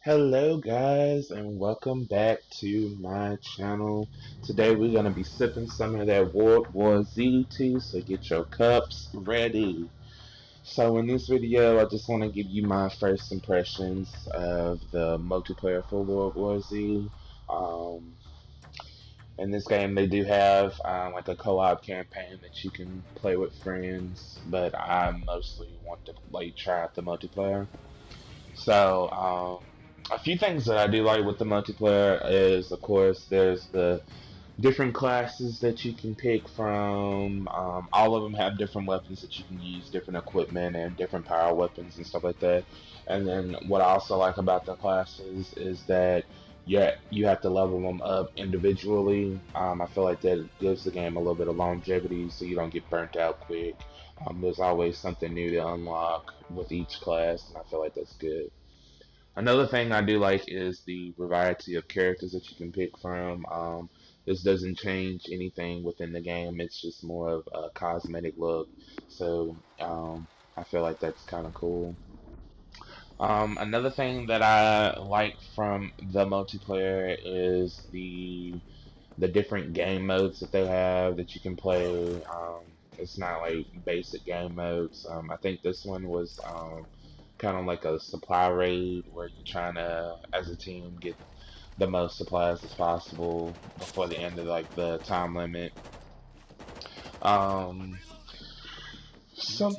Hello guys and welcome back to my channel. Today we're going to be sipping some of that WWZ tea, so get your cups ready. So in this video I just want to give you my first impressions of the multiplayer for WWZ. In this game they do have like a co-op campaign that you can play with friends, but I mostly want to try out the multiplayer. So, a few things that I do like with the multiplayer is, of course, there's the different classes that you can pick from. All of them have different weapons that you can use, different equipment, and different power weapons and stuff like that. And then what I also like about the classes is that you have to level them up individually. I feel like that gives the game a little bit of longevity, so you don't get burnt out quick. There's always something new to unlock with each class, and I feel like that's good. Another thing I do like is the variety of characters that you can pick from. This doesn't change anything within the game. It's just more of a cosmetic look. So I feel like that's kind of cool. Another thing that I like from the multiplayer is the different game modes that they have that you can play. It's not like basic game modes. I think this one was kind of like a supply raid where you're trying to, as a team, get the most supplies as possible before the end of the time limit. Um, one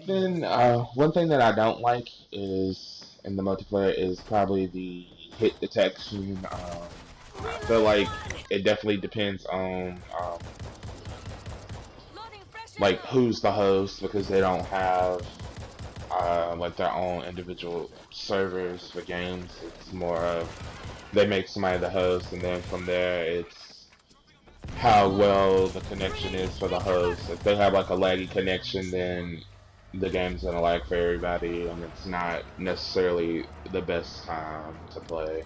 thing that I don't like is in the multiplayer is probably the hit detection. I feel like it definitely depends on like who's the host, because they don't have like their own individual servers for games. It's more of they make somebody the host, and then from there it's how well the connection is for the host. If they have like a laggy connection, then the game's gonna lag for everybody, and it's not necessarily the best time to play.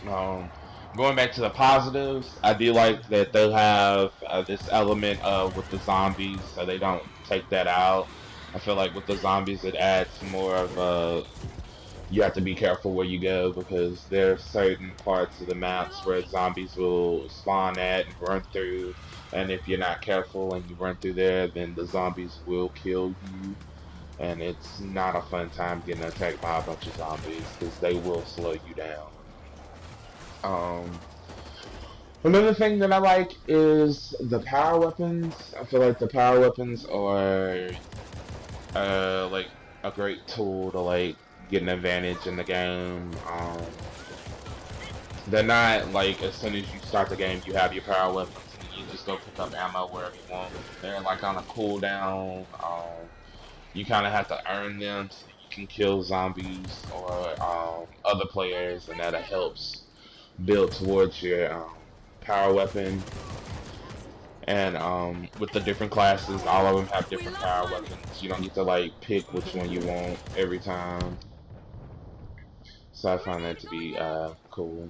Going back to the positives, I do like that they have this element with the zombies, so they don't take that out. I feel like with the zombies, it adds more of a. You have to be careful where you go, because there are certain parts of the maps where zombies will spawn at and run through, and if you're not careful and you run through there, then the zombies will kill you, and it's not a fun time getting attacked by a bunch of zombies because they will slow you down. Another thing that I like is the power weapons. I feel like the power weapons are like a great tool to get an advantage in the game. They're not like as soon as you start the game you have your power weapons and you just go pick up ammo wherever you want. They're like on a cooldown. You kind of have to earn them so you can kill zombies or other players, and that helps build towards your power weapon. And with the different classes, all of them have different power weapons. You don't get to pick which one you want every time. So I find that to be cool.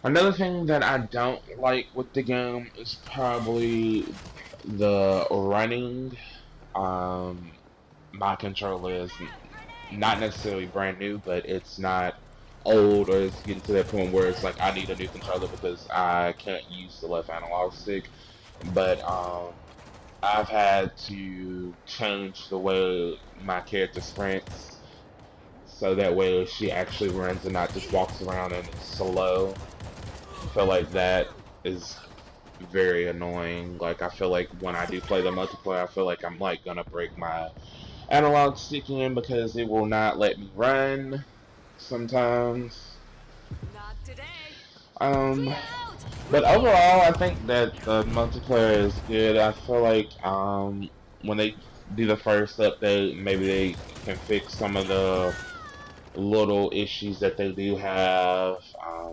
Another thing that I don't like with the game is probably the running. My controller is not necessarily brand new, but it's not old, or it's getting to that point where it's like I need a new controller because I can't use the left analog stick. But I've had to change the way my character sprints, so that way she actually runs and not just walks around and it's slow. I feel like that is very annoying. Like, I feel like when I do play the multiplayer, I feel like I'm gonna break my analog stick in because it will not let me run sometimes. Not today. But overall, I think that the multiplayer is good. I feel like when they do the first update, maybe they can fix some of the little issues that they do have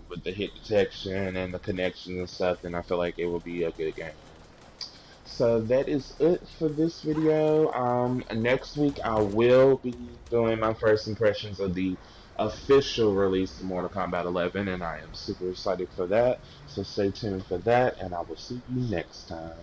with the hit detection and the connections and stuff, and I feel like it will be a good game. So that is it for this video. Next week I will be doing my first impressions of the official release of Mortal Kombat 11, and I am super excited for that. So stay tuned for that, and I will see you next time.